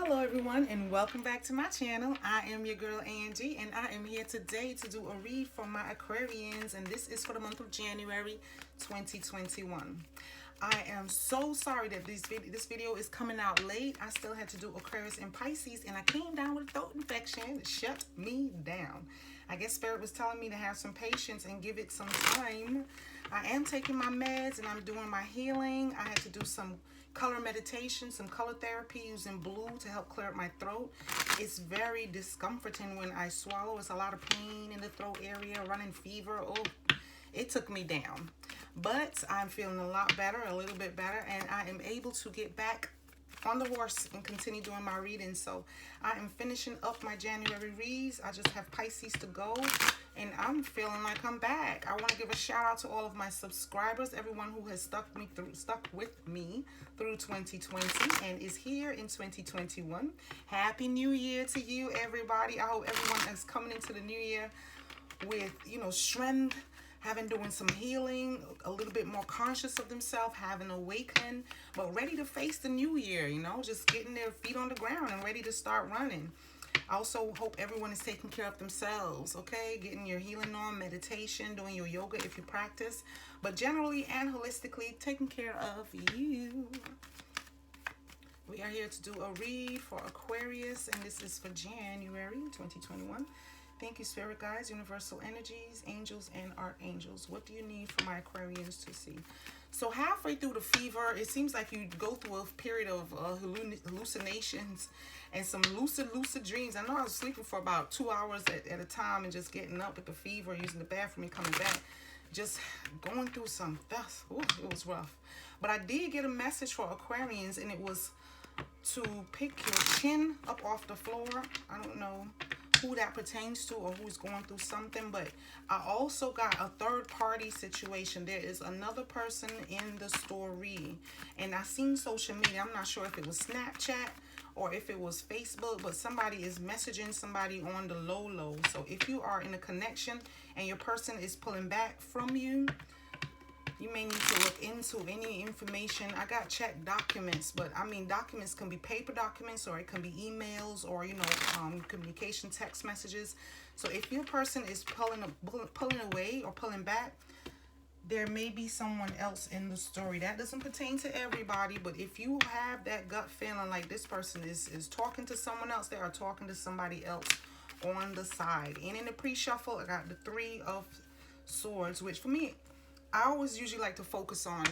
Hello everyone and welcome back to my channel. I am your girl Angie and I am here today to do a read for my Aquarians, and this is for the month of January 2021. I am so sorry that this video is coming out late. I still had to do Aquarius and Pisces and I came down with a throat infection. It shut me down. I guess Spirit was telling me to have some patience and give it some time. I am taking my meds and I'm doing my healing. I had to do some color meditation, some color therapy using blue to help clear up my throat. It's very discomforting when I swallow. It's a lot of pain in the throat area, running fever. Oh, it took me down. But I'm feeling a lot better, a little bit better, and I am able to get back on the horse and continue doing my reading. So I am finishing up my January reads. I just have Pisces to go and I'm feeling like I'm back. I want to give a shout out to all of my subscribers, everyone who has stuck with me through 2020 and is here in 2021. Happy New Year to you, everybody. I hope everyone is coming into the new year with, strength, having doing some healing, a little bit more conscious of themselves, having awakened, but ready to face the new year, just getting their feet on the ground and ready to start running. I also hope everyone is taking care of themselves, okay? Getting your healing on, meditation, doing your yoga if you practice, but generally and holistically taking care of you. We are here to do a read for Aquarius, and this is for January 2021. Thank you, Spirit Guides, Universal Energies, Angels, and Archangels. What do you need for my Aquarians to see? So halfway through the fever, it seems like you go through a period of hallucinations and some lucid dreams. I know I was sleeping for about 2 hours at a time and just getting up with the fever, using the bathroom and coming back. Just going through some stuff. Ooh, it was rough. But I did get a message for Aquarians, and it was to pick your chin up off the floor. I don't know who that pertains to or who's going through something, but I also got a third-party situation. There is another person in the story, and I seen social media. I'm not sure if it was Snapchat or if it was Facebook, but somebody is messaging somebody on the low. So if you are in a connection and your person is pulling back from you, you may need to look into any information. I got checked documents, but I mean, documents can be paper documents or it can be emails or, communication, text messages. So if your person is pulling away or pulling back, there may be someone else in the story. That doesn't pertain to everybody, but if you have that gut feeling like this person is talking to someone else, they are talking to somebody else on the side. And in the pre-shuffle, I got the Three of Swords, which for me, I always usually like to focus on,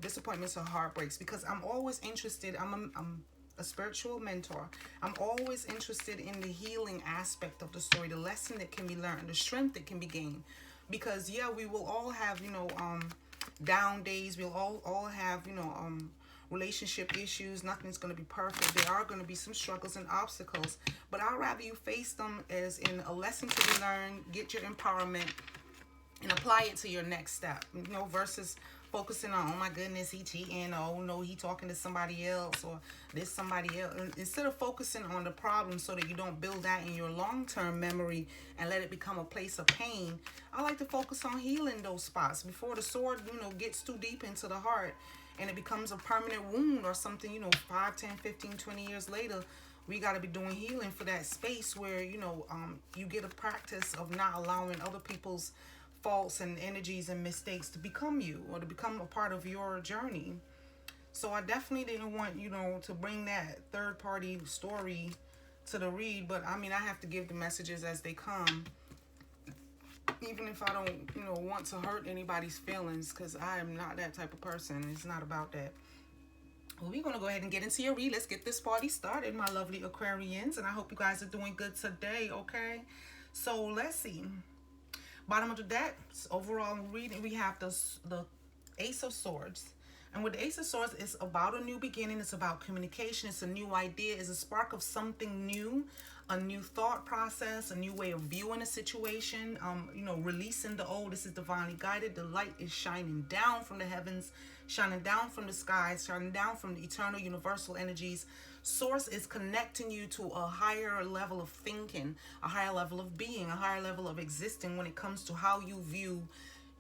disappointments or heartbreaks, because I'm always interested. I'm a spiritual mentor. I'm always interested in the healing aspect of the story, the lesson that can be learned, the strength that can be gained. Because, yeah, we will all have, down days. We'll all have, relationship issues. Nothing's going to be perfect. There are going to be some struggles and obstacles. But I'd rather you face them as in a lesson to be learned, get your empowerment, and apply it to your next step, versus focusing on, oh my goodness, he cheating, oh no, he talking to somebody else, or this somebody else. Instead of focusing on the problem so that you don't build that in your long-term memory and let it become a place of pain, I like to focus on healing those spots before the sword, gets too deep into the heart and it becomes a permanent wound or something, 5, 10, 15, 20 years later. We got to be doing healing for that space where, you get a practice of not allowing other people's faults and energies and mistakes to become you or to become a part of your journey. So I definitely didn't want, to bring that third party story to the read, but I mean, I have to give the messages as they come, even if I don't, want to hurt anybody's feelings, because I am not that type of person. It's not about that. Well, we're going to go ahead and get into your read. Let's get this party started, my lovely Aquarians, and I hope you guys are doing good today, okay? So let's see. Bottom of the deck, overall reading, we have the Ace of Swords. And with the Ace of Swords, it's about a new beginning. It's about communication. It's a new idea. It's a spark of something new, a new thought process, a new way of viewing a situation, releasing the old. This is divinely guided. The light is shining down from the heavens, shining down from the skies, shining down from the eternal universal energies. Source is connecting you to a higher level of thinking, a higher level of being, a higher level of existing when it comes to how you view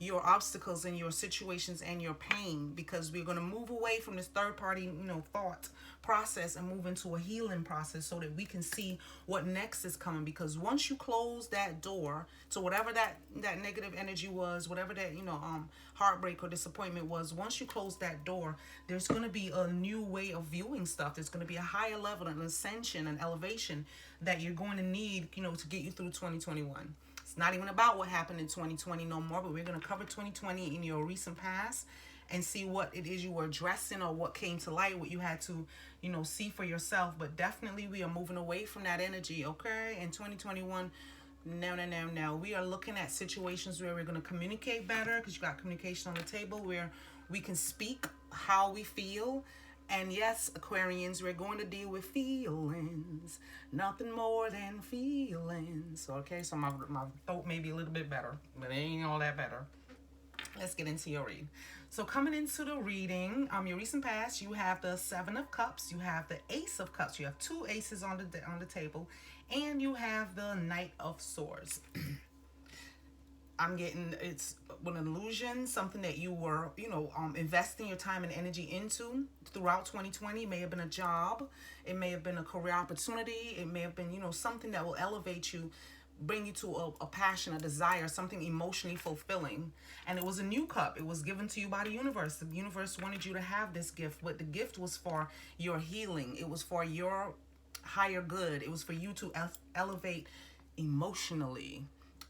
your obstacles and your situations and your pain, because we're going to move away from this third party, thought process and move into a healing process so that we can see what next is coming. Because once you close that door to whatever that negative energy was, whatever that, heartbreak or disappointment was, once you close that door, there's going to be a new way of viewing stuff. There's going to be a higher level, an ascension, an elevation that you're going to need, to get you through 2021. It's not even about what happened in 2020 no more, but we're going to cover 2020 in your recent past and see what it is you were addressing or what came to light, what you had to, see for yourself. But definitely we are moving away from that energy, okay? In 2021, no. We are looking at situations where we're going to communicate better, because you got communication on the table, where we can speak how we feel. And yes, Aquarians, we're going to deal with feelings, nothing more than feelings. Okay, so my throat may be a little bit better, but it ain't all that better. Let's get into your read. So coming into the reading, your recent past, you have the Seven of Cups, you have the Ace of Cups, you have two aces on the table, and you have the Knight of Swords. I'm getting, it's an illusion, something that you were, investing your time and energy into throughout 2020. It may have been a job. It may have been a career opportunity. It may have been, something that will elevate you, bring you to a passion, a desire, something emotionally fulfilling. And it was a new cup. It was given to you by the universe. The universe wanted you to have this gift, but the gift was for your healing. It was for your higher good. It was for you to elevate emotionally.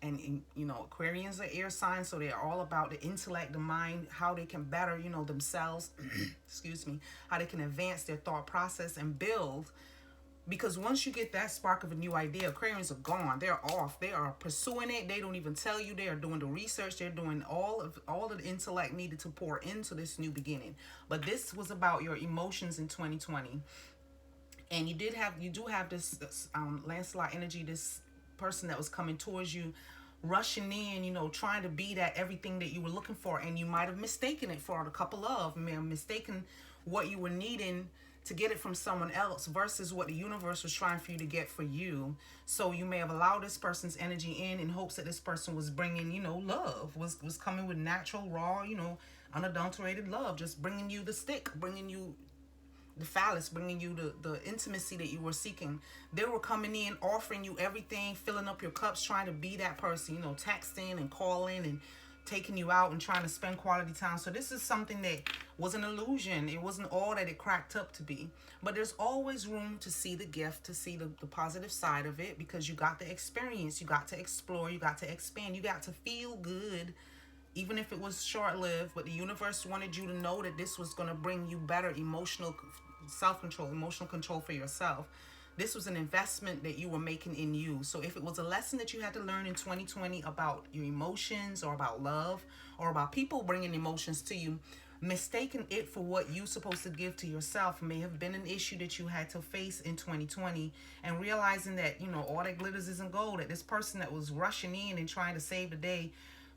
And, Aquarians are air signs, so they're all about the intellect, the mind, how they can better, themselves, excuse me, how they can advance their thought process and build. Because once you get that spark of a new idea, Aquarians are gone. They're off. They are pursuing it. They don't even tell you. They are doing the research. They're doing all of the intellect needed to pour into this new beginning. But this was about your emotions in 2020. And you do have this Lancelot energy, this person that was coming towards you, rushing in, trying to be that everything that you were looking for, and you might have mistaken it for a couple of, mistaken what you were needing to get it from someone else versus what the universe was trying for you to get for you. So you may have allowed this person's energy in hopes that this person was bringing, love, was coming with natural, raw, unadulterated love, just bringing you the stick, bringing you the phallus, bringing you the intimacy that you were seeking. They were coming in, offering you everything, filling up your cups, trying to be that person, texting and calling and taking you out and trying to spend quality time. So this is something that was an illusion. It wasn't all that it cracked up to be. But there's always room to see the gift, to see the positive side of it, because you got the experience, you got to explore, you got to expand, you got to feel good, even if it was short-lived. But the universe wanted you to know that this was going to bring you better emotional self-control, emotional control for yourself. This was an investment that you were making in you. So if it was a lesson that you had to learn in 2020 about your emotions or about love or about people bringing emotions to you, mistaking it for what you're supposed to give to yourself may have been an issue that you had to face in 2020. And realizing that, all that glitters isn't gold, that this person that was rushing in and trying to save the day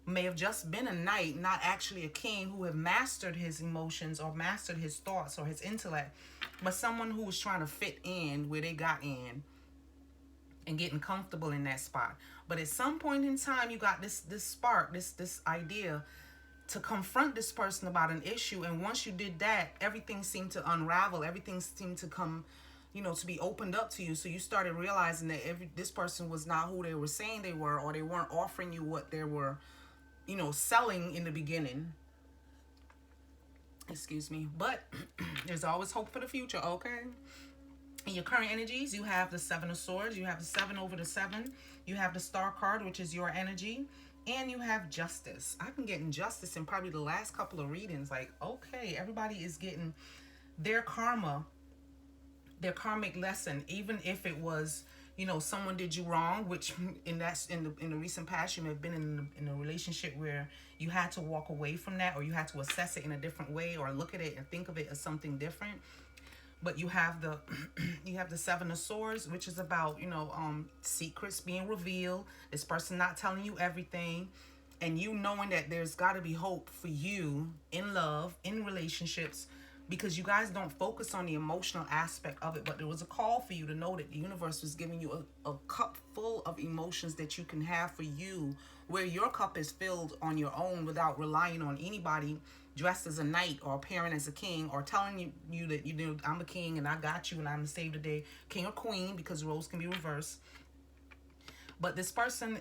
may have just been a knight, not actually a king who had mastered his emotions or mastered his thoughts or his intellect, but someone who was trying to fit in where they got in and getting comfortable in that spot. But at some point in time, you got this spark, this idea to confront this person about an issue. And once you did that, everything seemed to unravel. Everything seemed to come, to be opened up to you. So you started realizing that this person was not who they were saying they were, or they weren't offering you what they were, selling in the beginning. Excuse me. But there's always hope for the future, okay? In your current energies, you have the Seven of Swords. You have the 7 over the 7. You have the Star card, which is your energy. And you have Justice. I've been getting Justice in probably the last couple of readings. Like, okay, everybody is getting their karma, their karmic lesson, even if it was, someone did you wrong, which in the recent past, you may have been in a relationship where you had to walk away from that, or you had to assess it in a different way, or look at it and think of it as something different. But you have the you have the 7 of Swords, which is about, secrets being revealed, this person not telling you everything, and you knowing that there's got to be hope for you in love, in relationships, because you guys don't focus on the emotional aspect of it. But there was a call for you to know that the universe was giving you a cup full of emotions that you can have for you, where your cup is filled on your own without relying on anybody dressed as a knight or appearing as a king or telling you that, you know, I'm a king and I got you and I'm the save the day, king or queen, because roles can be reversed. But this person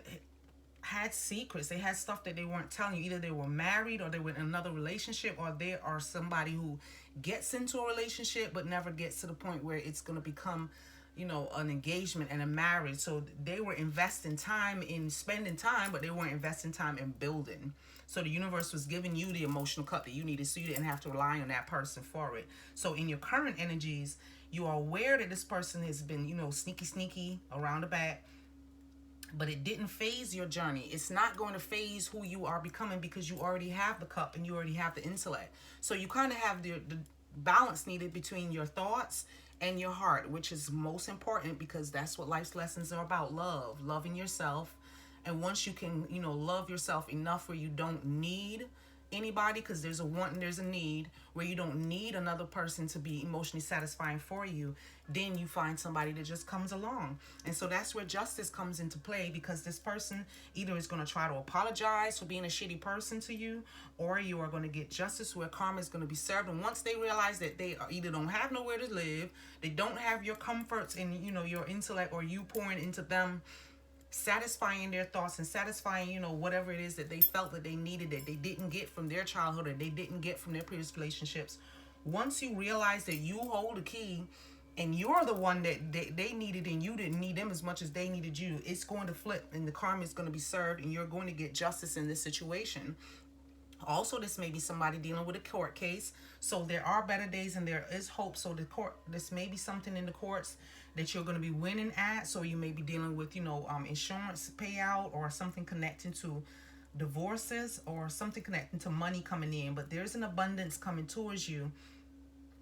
had secrets. They had stuff that they weren't telling you. Either they were married or they were in another relationship, or they are somebody who gets into a relationship but never gets to the point where it's going to become, you know, an engagement and a marriage. So they were investing time in spending time, but they weren't investing time in building. So the universe was giving you the emotional cup that you needed, so you didn't have to rely on that person for it. So in your current energies, you are aware that this person has been, you know, sneaky around the back, but it didn't phase your journey. It's not going to phase who you are becoming, because you already have the cup and you already have the intellect. So you kind of have the balance needed between your thoughts and your heart, which is most important, because that's what life's lessons are about. Loving yourself. And once you can, you know, love yourself enough where you don't need anybody, because there's a want and there's a need, where you don't need another person to be emotionally satisfying for you, then you find somebody that just comes along. And so that's where justice comes into play, because this person either is going to try to apologize for being a shitty person to you, or you are going to get justice where karma is going to be served. And once they realize that they either don't have nowhere to live, they don't have your comforts and, you know, your intellect, or you pouring into them, satisfying their thoughts and satisfying, you know, whatever it is that they felt that they needed, that they didn't get from their childhood or they didn't get from their previous relationships. Once you realize that you hold the key and you're the one that they needed and you didn't need them as much as they needed you, it's going to flip and the karma is going to be served and you're going to get justice in this situation. Also, this may be somebody dealing with a court case. So there are better days and there is hope. So this may be something in the courts that you're going to be winning at. So you may be dealing with, you know, insurance payout or something connecting to divorces or something connecting to money coming in. But there's an abundance coming towards you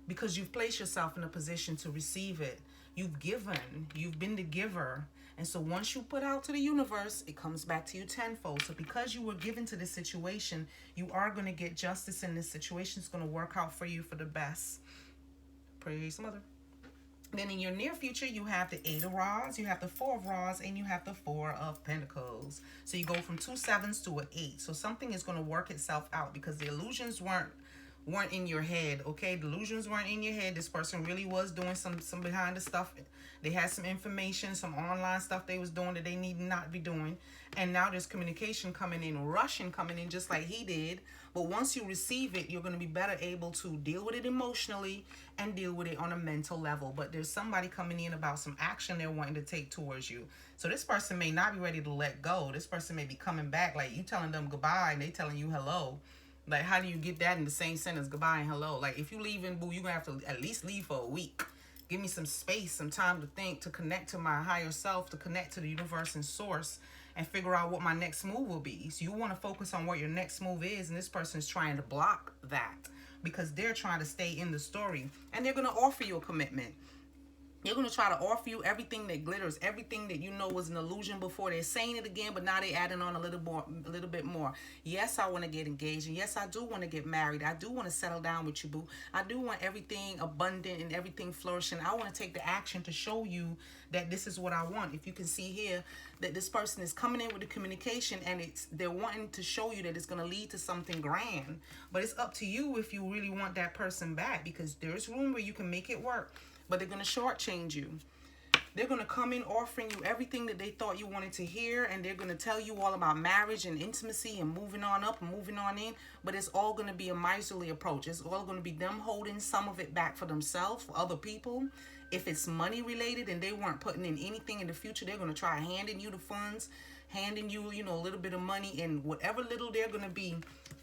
because you've placed yourself in a position to receive it. You've given. You've been the giver. And so once you put out to the universe, it comes back to you tenfold. So because you were given to this situation, you are going to get justice in this situation. It's going to work out for you for the best. Praise Mother. Then in your near future, you have the 8 of Rods, you have the 4 of Rods, and you have the 4 of Pentacles. So you go from 2 7s to an 8. So something is going to work itself out because the illusions weren't in your head, okay? The illusions weren't in your head. This person really was doing some behind the stuff. They had some information, some online stuff they was doing that they need not be doing. And now there's communication coming in, rushing coming in just like he did. But once you receive it, you're going to be better able to deal with it emotionally and deal with it on a mental level. But there's somebody coming in about some action they're wanting to take towards you. So this person may not be ready to let go. This person may be coming back like you telling them goodbye and they telling you hello. Like, how do you get that in the same sentence, goodbye and hello? Like, if you leaving, boo, you're going to have to at least leave for a week. Give me some space, some time to think, to connect to my higher self, to connect to the universe and source, and figure out what my next move will be. So you want to focus on what your next move is, and this person is trying to block that because they're trying to stay in the story, and they're going to offer you a commitment. They're going to try to offer you everything that glitters, everything that you know was an illusion before. They're saying it again, but now they're adding on a little bit more. Yes, I want to get engaged. And yes, I do want to get married. I do want to settle down with you, boo. I do want everything abundant and everything flourishing. I want to take the action to show you that this is what I want. If you can see here that this person is coming in with the communication and they're wanting to show you that it's going to lead to something grand. But it's up to you if you really want that person back, because there's room where you can make it work. But they're going to shortchange you. They're going to come in offering you everything that they thought you wanted to hear. And they're going to tell you all about marriage and intimacy and moving on up and moving on in. But it's all going to be a miserly approach. It's all going to be them holding some of it back for themselves, for other people. If it's money related and they weren't putting in anything in the future, they're going to try handing you the funds, handing you, you know, a little bit of money. And whatever little they're going to be,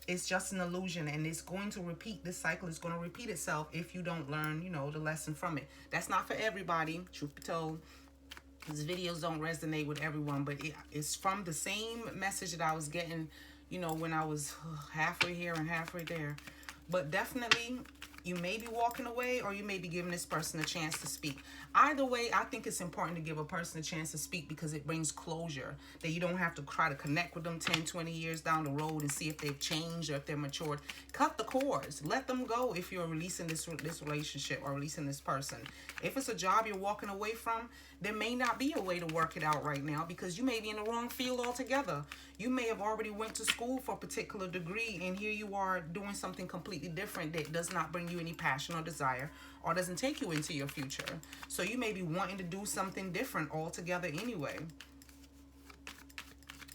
it's just an illusion, and it's going to repeat. This cycle is going to repeat itself if you don't learn, you know, the lesson from it. That's not for everybody, truth be told. These videos don't resonate with everyone, but it's from the same message that I was getting, you know, when I was halfway here and halfway there. But definitely, You may be walking away, or you may be giving this person a chance to speak. Either way, I think it's important to give a person a chance to speak because it brings closure. That you don't have to try to connect with them 10, 20 years down the road and see if they've changed or if they're matured. Cut the cords. Let them go if you're releasing this relationship or releasing this person. If it's a job you're walking away from, there may not be a way to work it out right now because you may be in the wrong field altogether. You may have already went to school for a particular degree, and here you are doing something completely different that does not bring you any passion or desire or doesn't take you into your future. So you may be wanting to do something different altogether anyway.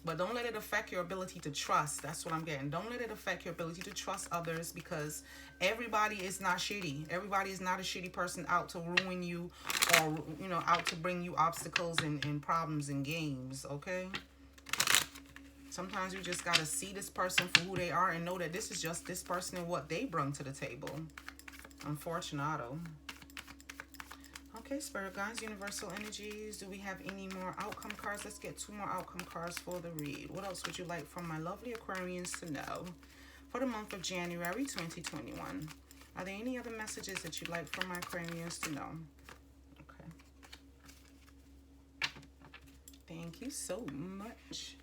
But don't let it affect your ability to trust. That's what I'm getting. Don't let it affect your ability to trust others because everybody is not shitty. Everybody is not a shitty person out to ruin you or, you know, out to bring you obstacles and problems and games, okay? Sometimes you just got to see this person for who they are and know that this is just this person and what they bring to the table. Unfortunato. Okay, Spirit Guides, Universal Energies. Do we have any more outcome cards? Let's get 2 more outcome cards for the read. What else would you like from my lovely Aquarians to know for the month of January 2021? Are there any other messages that you'd like from my Aquarians to know? Okay. Thank you so much.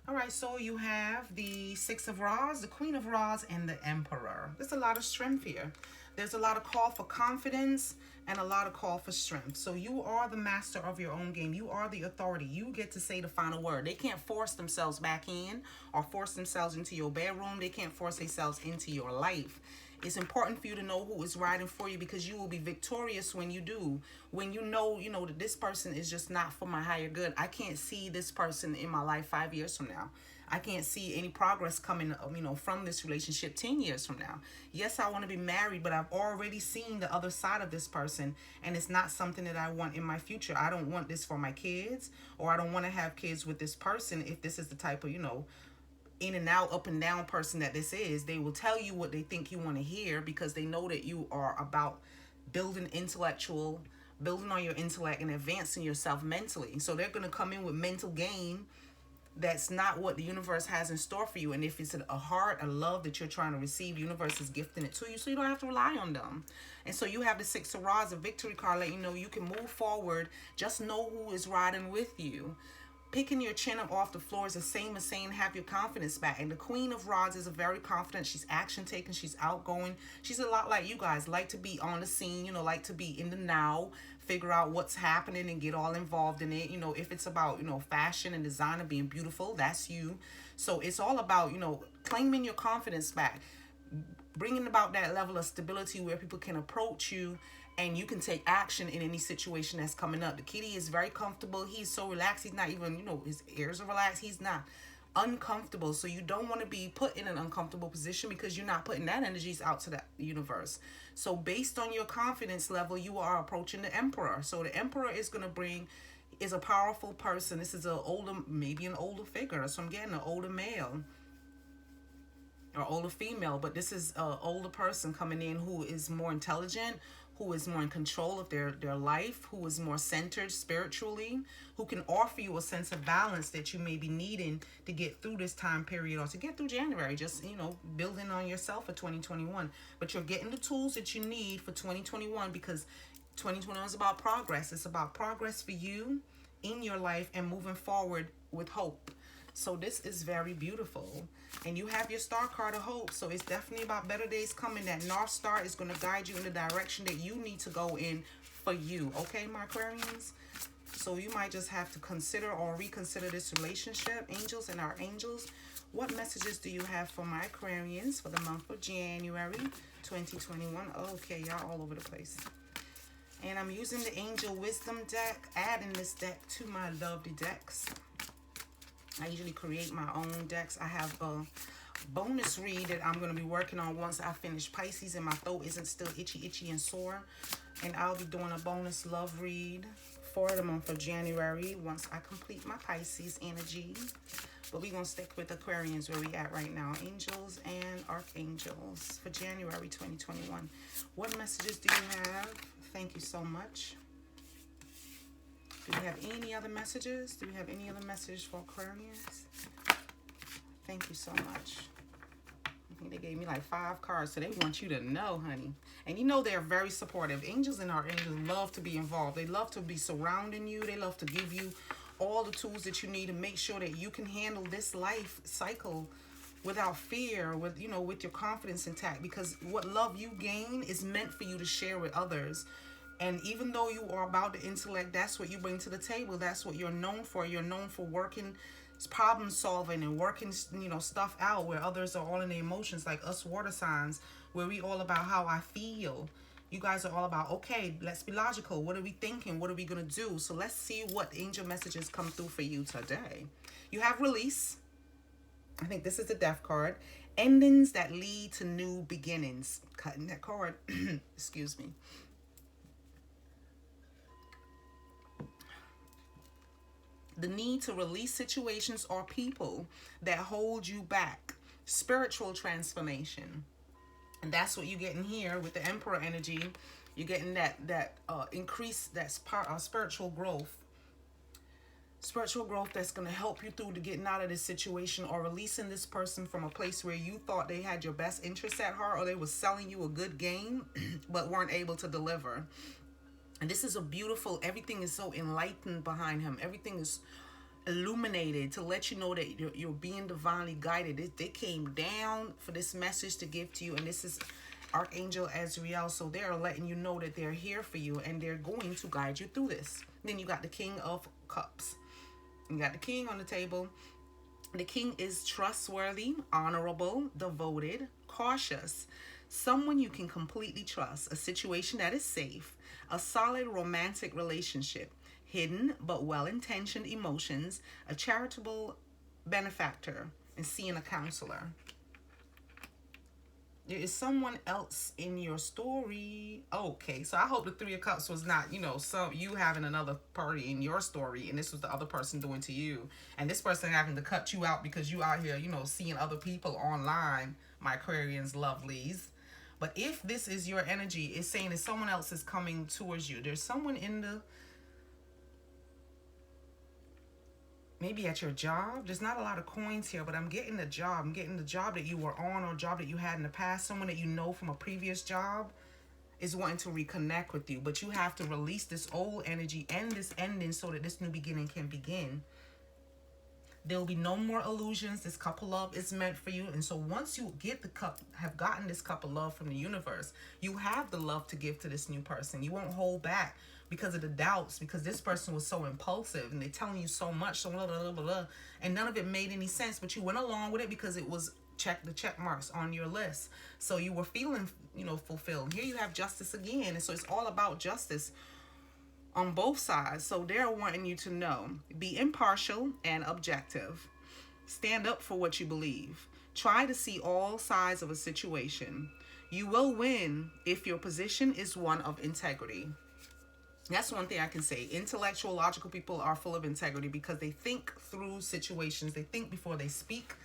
All right, so you have the Six of Rods, the Queen of Rods, and the Emperor. There's a lot of strength here. There's a lot of call for confidence and a lot of call for strength. So you are the master of your own game. You are the authority. You get to say the final word. They can't force themselves back in or force themselves into your bedroom. They can't force themselves into your life. It's important for you to know who is riding for you because you will be victorious when you do. When you know that this person is just not for my higher good. I can't see this person in my life 5 years from now. I can't see any progress coming, from this relationship 10 years from now. Yes, I want to be married, but I've already seen the other side of this person, and it's not something that I want in my future. I don't want this for my kids, or I don't want to have kids with this person if this is the type of, in and out, up and down person that this is. They will tell you what they think you want to hear because they know that you are about building on your intellect and advancing yourself mentally. So they're going to come in with mental game that's not what the universe has in store for you. And if it's a heart, a love that you're trying to receive, universe is gifting it to you, so you don't have to rely on them. And so you have the Six of Rods, a victory card, letting you know you can move forward. Just know who is riding with you. Picking your chin up off the floor is the same as saying have your confidence back. And the Queen of Rods is a very confident. She's action taking. She's outgoing. She's a lot like you guys. Like to be on the scene, like to be in the now, figure out what's happening and get all involved in it. If it's about, fashion and design and being beautiful, that's you. So it's all about, claiming your confidence back, bringing about that level of stability where people can approach you and you can take action in any situation that's coming up. The kitty is very comfortable. He's so relaxed. He's not even, his ears are relaxed. He's not uncomfortable. So you don't want to be put in an uncomfortable position because you're not putting that energies out to the universe. So based on your confidence level, you are approaching the Emperor. So the Emperor is a powerful person. This is maybe an older figure. So I'm getting an older male or older female, but this is an older person coming in who is more intelligent, who is more in control of their life, who is more centered spiritually, who can offer you a sense of balance that you may be needing to get through this time period or to get through January, just, building on yourself for 2021. But you're getting the tools that you need for 2021 because 2021 is about progress. It's about progress for you in your life and moving forward with hope. So this is very beautiful. And you have your star card of hope. So it's definitely about better days coming. That North Star is going to guide you in the direction that you need to go in for you. Okay, my Aquarians? So you might just have to consider or reconsider this relationship. Angels and our angels, what messages do you have for my Aquarians for the month of January 2021? Okay, y'all all over the place. And I'm using the Angel Wisdom deck, adding this deck to my lovely decks. I usually create my own decks. I have a bonus read that I'm going to be working on once I finish Pisces and my throat isn't still itchy and sore. And I'll be doing a bonus love read for the month of January once I complete my Pisces energy. But we're going to stick with Aquarians where we at right now. Angels and Archangels for January 2021. What messages do you have? Thank you so much. Do we have any other messages? Do we have any other message for Aquarians? Thank you so much. They gave me like 5 cards, so they want you to know, honey. And you know they're very supportive. Angels and archangels love to be involved. They love to be surrounding you. They love to give you all the tools that you need to make sure that you can handle this life cycle without fear, with with your confidence intact. Because what love you gain is meant for you to share with others. And even though you are about the intellect, that's what you bring to the table. That's what you're known for. You're known for working, problem solving, and working, stuff out, where others are all in the emotions, like us water signs, where we all about how I feel. You guys are all about, okay, let's be logical. What are we thinking? What are we going to do? So let's see what angel messages come through for you today. You have release. I think this is the death card. Endings that lead to new beginnings. Cutting that card. Excuse me. The need to release situations or people that hold you back. Spiritual transformation. And that's what you get in here with the Emperor energy. You're getting that increase, that's part of spiritual growth. Spiritual growth that's going to help you through to getting out of this situation, or releasing this person from a place where you thought they had your best interests at heart, or they were selling you a good game but weren't able to deliver. And this is a beautiful, everything is so enlightened behind him. Everything is illuminated to let you know that you're being divinely guided. They came down for this message to give to you. And this is Archangel Azrael. So they're letting you know that they're here for you and they're going to guide you through this. Then you got the King of Cups. You got the King on the table. The King is trustworthy, honorable, devoted, cautious. Someone you can completely trust. A situation that is safe. A solid romantic relationship, hidden but well-intentioned emotions, a charitable benefactor, and seeing a counselor. There is someone else in your story. Okay, so I hope the Three of Cups was not, you having another party in your story, and this was the other person doing to you. And this person having to cut you out because you out here, seeing other people online, my Aquarians lovelies. But if this is your energy, it's saying that someone else is coming towards you. There's someone in the, maybe at your job. There's not a lot of coins here, but I'm getting the job. I'm getting the job that you were on, or a job that you had in the past. Someone that you know from a previous job is wanting to reconnect with you. But you have to release this old energy and this ending so that this new beginning can begin. There will be no more illusions. This cup of love is meant for you. And so once you get the cup, have gotten this cup of love from the universe, you have the love to give to this new person. You won't hold back because of the doubts, because this person was so impulsive and they're telling you so much, so blah, blah, blah, blah, blah, and none of it made any sense, but you went along with it because it was the check marks on your list. So you were feeling, fulfilled. Here you have justice again. And so it's all about justice on both sides. So they're wanting you to know, be impartial and objective. Stand up for what you believe. Try to see all sides of a situation. You will win if your position is one of integrity. That's one thing I can say. Intellectual, logical people are full of integrity because they think through situations. They think before they speak.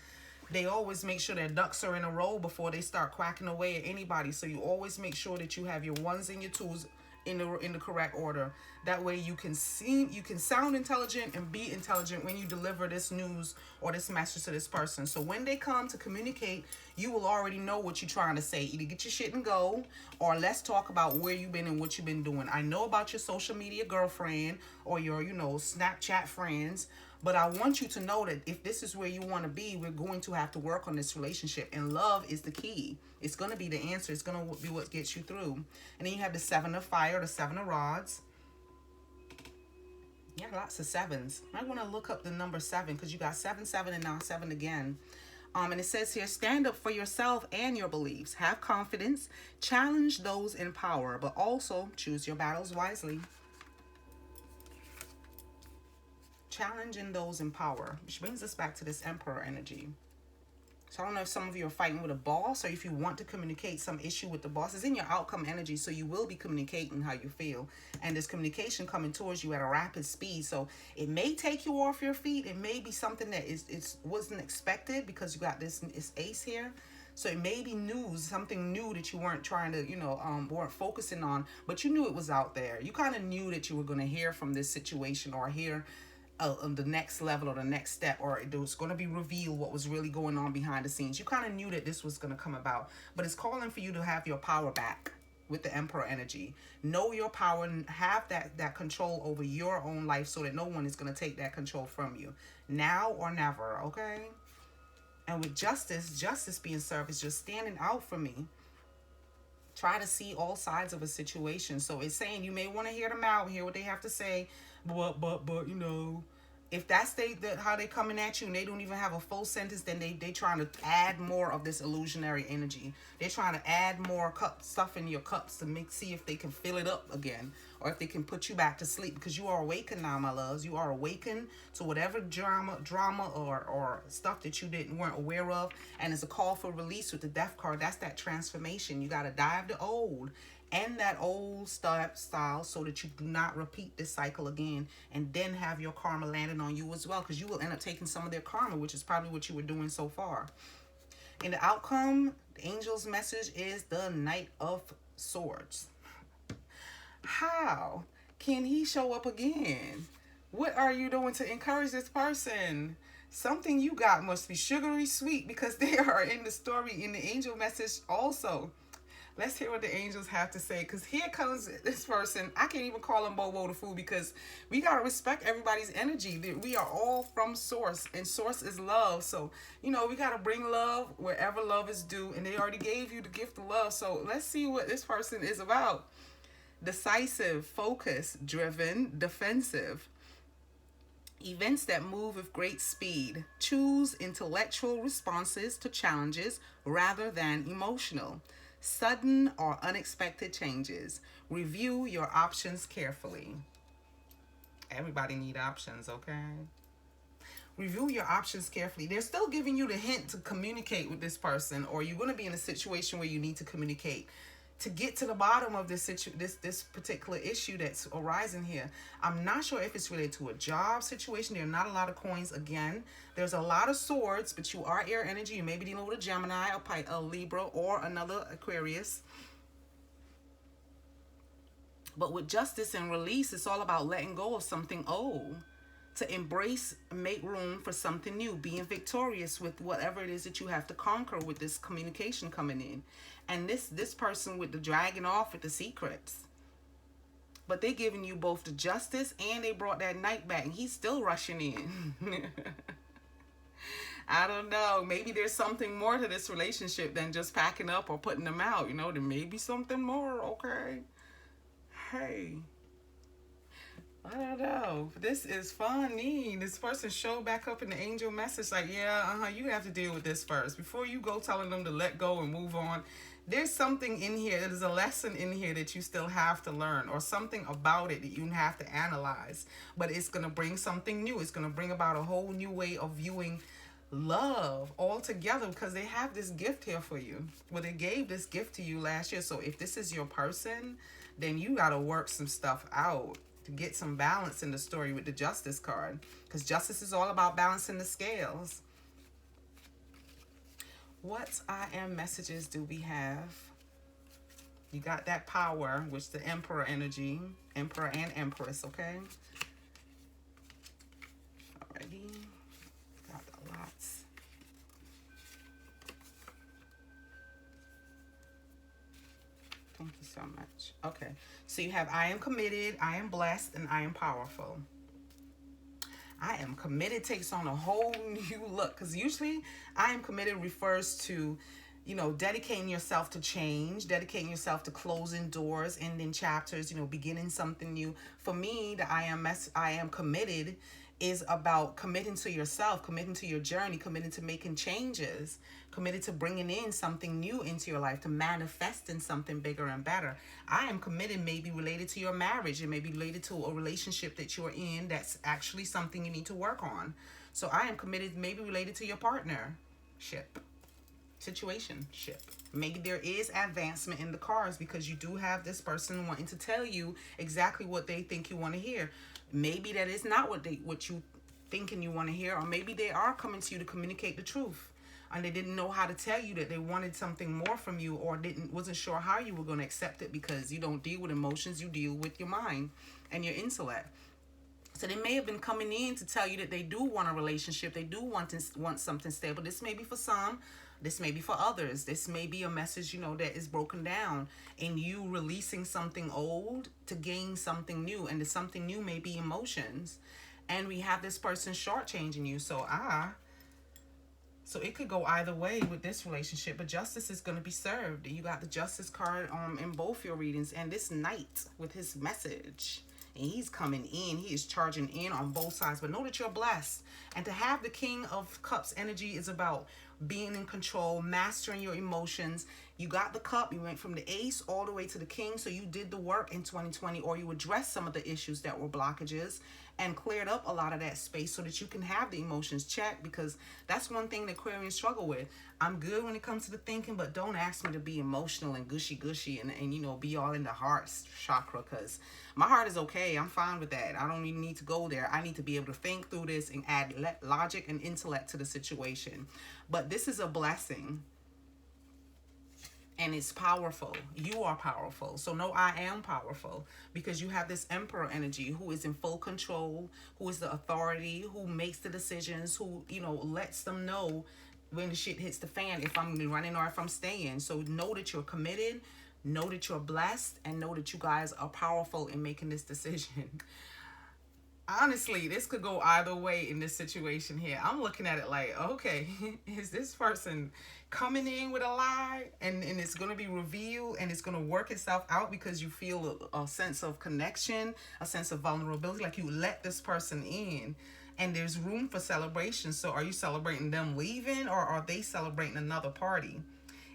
They always make sure their ducks are in a row before they start quacking away at anybody. So you always make sure that you have your ones and your twos in the correct order. That way you can sound intelligent and be intelligent when you deliver this news or this message to this person. So when they come to communicate, you will already know what you're trying to say. Either get your shit and go, or let's talk about where you've been and what you've been doing. I know about your social media girlfriend or your, Snapchat friends, but I want you to know that if this is where you want to be, we're going to have to work on this relationship. And love is the key. It's going to be the answer. It's going to be what gets you through. And then you have the Seven of Fire, the Seven of Rods. Yeah, lots of sevens. I want to look up the number 7 because you got 7, 7, and now 7 again. And it says here, stand up for yourself and your beliefs. Have confidence. Challenge those in power, but also choose your battles wisely. Challenging those in power, which brings us back to this Emperor energy. So I don't know if some of you are fighting with a boss, or if you want to communicate some issue with the boss. It's in your outcome energy, so you will be communicating how you feel. And this communication coming towards you at a rapid speed. So it may take you off your feet. It may be something that wasn't expected because you got this ace here. So it may be news, something new that you weren't trying to, weren't focusing on, but you knew it was out there. You kind of knew that you were going to hear from this situation or hear the next level or the next step, or it was going to be revealed what was really going on behind the scenes. You kind of knew that this was going to come about, but it's calling for you to have your power back with the Emperor energy. Know your power and have that control over your own life so that no one is going to take that control from you. Now or never, okay? And with justice being served is just standing out for me. Try to see all sides of a situation. So it's saying you may want to hear them out, hear what they have to say, but you know, if that's how they coming at you and they don't even have a full sentence, then they trying to add more of this illusionary energy. They're trying to add more stuff in your cups to see if they can fill it up again, or if they can put you back to sleep, because you are awakened now, my loves. You are awakened to whatever drama or stuff that you weren't aware of, and it's a call for release with the Death card. That's that transformation. You got to die of the old and that old style so that you do not repeat this cycle again, and then have your karma landing on you as well, because you will end up taking some of their karma, which is probably what you were doing so far. In the outcome, the angel's message is the Knight of Swords. How can he show up again? What are you doing to encourage this person? Something you got must be sugary sweet, because they are in the story in the angel message also. Let's hear what the angels have to say, because here comes this person. I can't even call him Bobo the Fool, because we got to respect everybody's energy. We are all from source, and source is love. So, you know, we got to bring love wherever love is due, and they already gave you the gift of love. So let's see what this person is about. Decisive, focused, driven, defensive. Events that move with great speed. Choose intellectual responses to challenges rather than emotional. Sudden or unexpected changes. Review your options carefully. Everybody need options, okay? Review your options carefully. They're still giving you the hint to communicate with this person, or you're going to be in a situation where you need to communicate to get to the bottom of this particular issue that's arising here. I'm not sure if it's related to a job situation. There are not a lot of coins again. There's a lot of swords, but you are air energy. You may be dealing with a Gemini, a Libra, or another Aquarius. But with justice and release, it's all about letting go of something old. To embrace, make room for something new, being victorious with whatever it is that you have to conquer with this communication coming in. And this person with the dragon off with the secrets. But they giving you both the justice, and they brought that knight back, and he's still rushing in. I don't know. Maybe there's something more to this relationship than just packing up or putting them out. You know, there may be something more, okay? Hey. I don't know. This is funny. This person showed back up in the angel message like, yeah, you have to deal with this first. Before you go telling them to let go and move on, there's something in here. There's a lesson in here that you still have to learn, or something about it that you have to analyze. But it's going to bring something new. It's going to bring about a whole new way of viewing love altogether, because they have this gift here for you. Well, they gave this gift to you last year. So if this is your person, then you got to work some stuff out to get some balance in the story with the justice card, because justice is all about balancing the scales. What I am messages do we have? You got that power, which the Emperor energy, Emperor and Empress, okay? Alrighty. Got lots. Thank you so much. Okay. So you have I am committed, I am blessed, and I am powerful. I am committed takes on a whole new look, because usually I am committed refers to, you know, dedicating yourself to change, dedicating yourself to closing doors, ending chapters, you know, beginning something new. For me, the I am committed is about committing to yourself, committing to your journey, committing to making changes, committed to bringing in something new into your life, to manifesting something bigger and better. I am committed may be related to your marriage. It may be related to a relationship that you're in that's actually something you need to work on. So I am committed may be related to your partnership, situationship. Maybe there is advancement in the cards, because you do have this person wanting to tell you exactly what they think you want to hear. Maybe that is not what you thinking you want to hear, or maybe they are coming to you to communicate the truth, and they didn't know how to tell you that they wanted something more from you, or wasn't sure how you were going to accept it, because you don't deal with emotions, you deal with your mind and your intellect. So they may have been coming in to tell you that they do want a relationship. They do want something stable. This may be for some. This may be for others. This may be a message, you know, that is broken down and you releasing something old to gain something new. And the something new may be emotions. And we have this person shortchanging you. So it could go either way with this relationship, but justice is going to be served. You got the justice card in both your readings, and this knight with his message. And he's coming in. He is charging in on both sides. But know that you're blessed. And to have the King of Cups energy is about being in control, mastering your emotions. You got the cup. You went from the ace all the way to the king. So you did the work in 2020, or you addressed some of the issues that were blockages and cleared up a lot of that space so that you can have the emotions checked, because that's one thing that Aquarians struggle with. I'm good when it comes to the thinking, but don't ask me to be emotional and gushy and you know, be all in the heart chakra, because my heart is okay. I'm fine with that. I don't even need to go there. I need to be able to think through this and add logic and intellect to the situation. But this is a blessing. And it's powerful. You are powerful. So know I am powerful, because you have this emperor energy who is in full control, who is the authority, who makes the decisions, who, you know, lets them know when the shit hits the fan, if I'm running or if I'm staying. So know that you're committed, know that you're blessed, and know that you guys are powerful in making this decision. Honestly, this could go either way in this situation here. I'm looking at it like, okay, is this person coming in with a lie and it's going to be revealed and it's going to work itself out because you feel a sense of connection, a sense of vulnerability, like you let this person in and there's room for celebration. So are you celebrating them leaving, or are they celebrating another party?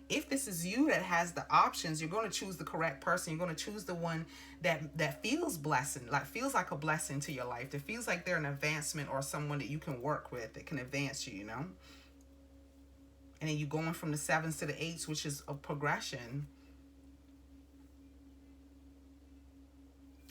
If this is you that has the options, you're going to choose the correct person. You're going to choose the one that feels blessing, like feels like a blessing to your life, that feels like they're an advancement or someone that you can work with that can advance you, you know? And then you're going from the 7s to the 8s, which is a progression.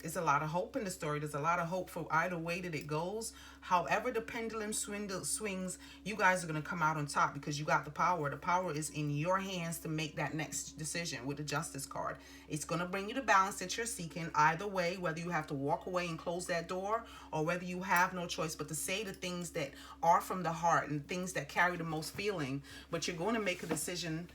There's a lot of hope in the story. There's a lot of hope for either way that it goes. However the pendulum swings, you guys are going to come out on top because you got the power. The power is in your hands to make that next decision with the Justice card. It's going to bring you the balance that you're seeking either way, whether you have to walk away and close that door or whether you have no choice but to say the things that are from the heart and things that carry the most feeling. But you're going to make a decision.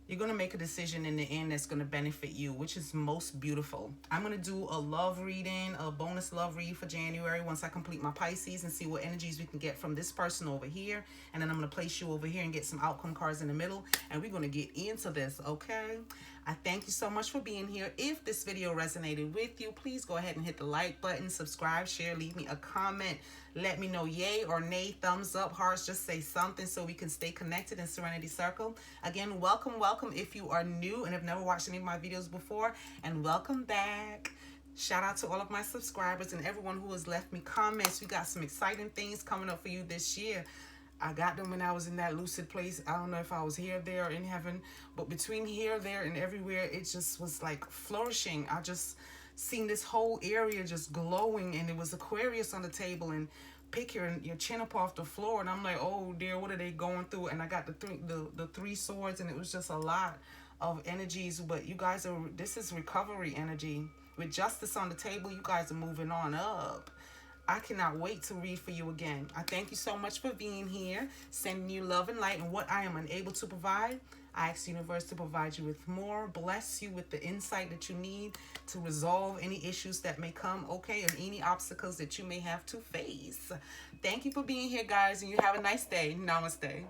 You're going to make a decision in the end that's going to benefit you, which is most beautiful. I'm going to do a love reading, a bonus love read for January once I complete my Pisces and see what energies we can get from this person over here. And then I'm going to place you over here and get some outcome cards in the middle. And we're going to get into this, okay? I thank you so much for being here. If this video resonated with you, please go ahead and hit the like button, subscribe, share, leave me a comment. Let me know yay or nay, thumbs up, hearts, just say something so we can stay connected in Serenity Circle. Again, welcome if you are new and have never watched any of my videos before, and welcome back. Shout out to all of my subscribers and everyone who has left me comments. We got some exciting things coming up for you this year. I got them when I was in that lucid place. I don't know if I was here, there, or in heaven, but between here, there, and everywhere, it just was like flourishing. I just seen this whole area just glowing, and it was Aquarius on the table, and pick your chin up off the floor, and I'm like, oh dear, what are they going through? And I got the three swords, and it was just a lot of energies. But you guys are, this is recovery energy with justice on the table. You guys are moving on up. I cannot wait to read for you again. I thank you so much for being here, sending you love and light, and what I am unable to provide, I ask the universe to provide you with more, bless you with the insight that you need to resolve any issues that may come, okay, and any obstacles that you may have to face. Thank you for being here, guys, and you have a nice day. Namaste.